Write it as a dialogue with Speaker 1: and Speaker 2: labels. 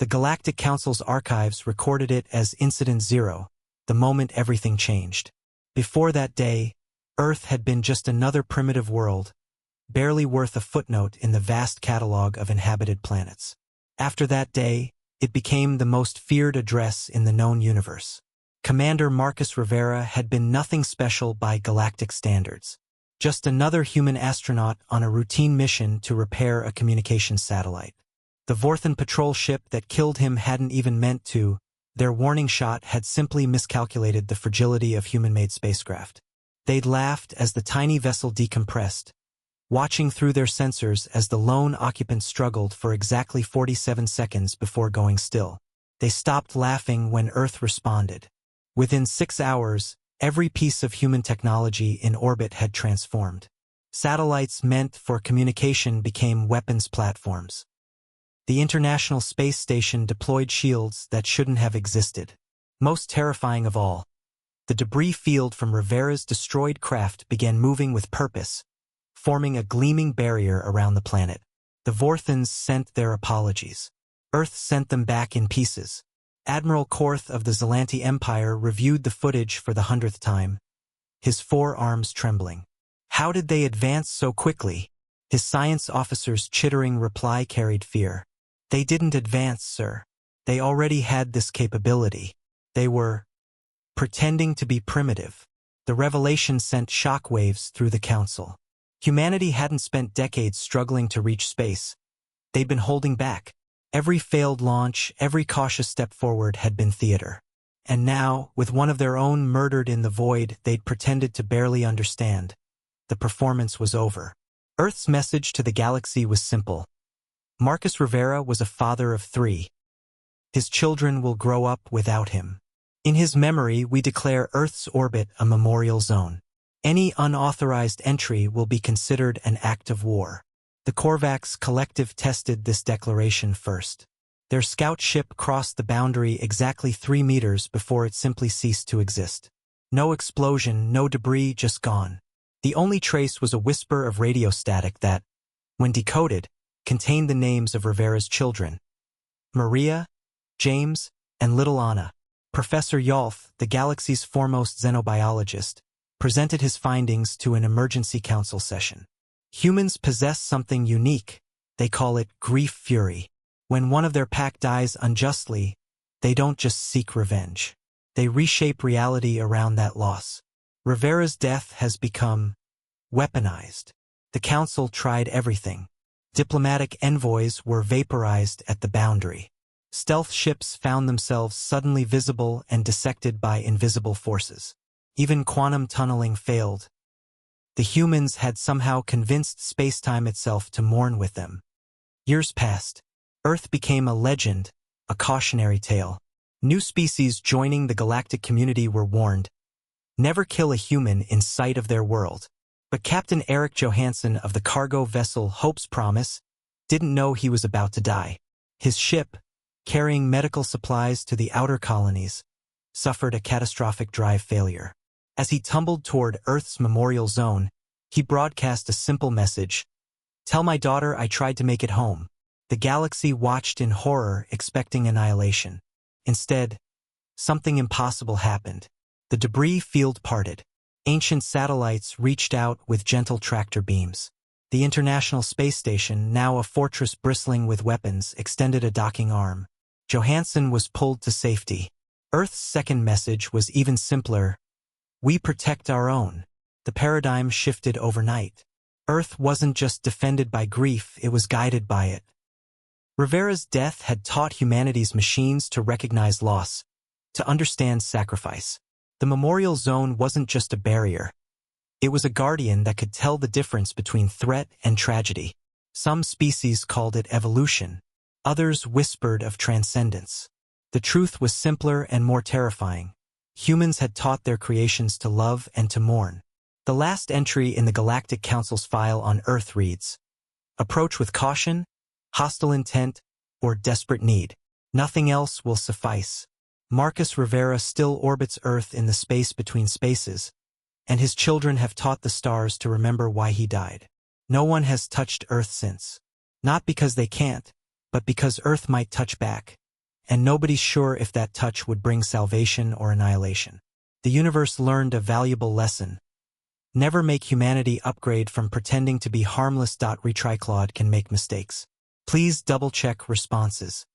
Speaker 1: The Galactic Council's archives recorded it as Incident Zero, the moment everything changed. Before that day, Earth had been just another primitive world, barely worth a footnote in the vast catalog of inhabited planets. After that day, it became the most feared address in the known universe. Commander Marcus Rivera had been nothing special by galactic standards. Just another human astronaut on a routine mission to repair a communications satellite. The Vorthan patrol ship that killed him hadn't even meant to. Their warning shot had simply miscalculated the fragility of human-made spacecraft. They'd laughed as the tiny vessel decompressed, watching through their sensors as the lone occupant struggled for exactly 47 seconds before going still. They stopped laughing when Earth responded. Within 6 hours, every piece of human technology in orbit had transformed. Satellites meant for communication became weapons platforms. The International Space Station deployed shields that shouldn't have existed. Most terrifying of all, the debris field from Rivera's destroyed craft began moving with purpose, forming a gleaming barrier around the planet. The Vorthans sent their apologies. Earth sent them back in pieces. Admiral Korth of the Zelanti Empire reviewed the footage for the 100th time, his forearms trembling. How did they advance so quickly? His science officer's chittering reply carried fear. They didn't advance, sir. They already had this capability. They were pretending to be primitive. The revelation sent shockwaves through the council. Humanity hadn't spent decades struggling to reach space. They'd been holding back. Every failed launch, every cautious step forward had been theater. And now, with one of their own murdered in the void they'd pretended to barely understand, the performance was over. Earth's message to the galaxy was simple. Marcus Rivera was a father of 3. His children will grow up without him. In his memory, we declare Earth's orbit a memorial zone. Any unauthorized entry will be considered an act of war. The Korvax collective tested this declaration first. Their scout ship crossed the boundary exactly 3 meters before it simply ceased to exist. No explosion, no debris, just gone. The only trace was a whisper of radio static that, when decoded, contained the names of Rivera's children: Maria, James, and little Anna. Professor Yolf, the galaxy's foremost xenobiologist, presented his findings to an emergency council session. Humans possess something unique. They call it grief fury. When one of their pack dies unjustly, they don't just seek revenge. They reshape reality around that loss. Rivera's death has become weaponized. The council tried everything. Diplomatic envoys were vaporized at the boundary. Stealth ships found themselves suddenly visible and dissected by invisible forces. Even quantum tunneling failed. The humans had somehow convinced spacetime itself to mourn with them. Years passed. Earth became a legend, a cautionary tale. New species joining the galactic community were warned. Never kill a human in sight of their world. But Captain Eric Johansson of the cargo vessel Hope's Promise didn't know he was about to die. His ship, carrying medical supplies to the outer colonies, suffered a catastrophic drive failure. As he tumbled toward Earth's memorial zone, he broadcast a simple message: "Tell my daughter I tried to make it home." The galaxy watched in horror, expecting annihilation. Instead, something impossible happened. The debris field parted. Ancient satellites reached out with gentle tractor beams. The International Space Station, now a fortress bristling with weapons, extended a docking arm. Johansson was pulled to safety. Earth's second message was even simpler: we protect our own. The paradigm shifted overnight. Earth wasn't just defended by grief, it was guided by it. Rivera's death had taught humanity's machines to recognize loss, to understand sacrifice. The memorial zone wasn't just a barrier. It was a guardian that could tell the difference between threat and tragedy. Some species called it evolution. Others whispered of transcendence. The truth was simpler and more terrifying. Humans had taught their creations to love and to mourn. The last entry in the Galactic Council's file on Earth reads, "Approach with caution, hostile intent, or desperate need. Nothing else will suffice." Marcus Rivera still orbits Earth in the space between spaces, and his children have taught the stars to remember why he died. No one has touched Earth since. Not because they can't, but because Earth might touch back. and nobody's sure if that touch would bring salvation or annihilation. The universe learned a valuable lesson. Never make humanity upgrade from pretending to be harmless. Retry Claude can make mistakes. Please double-check responses.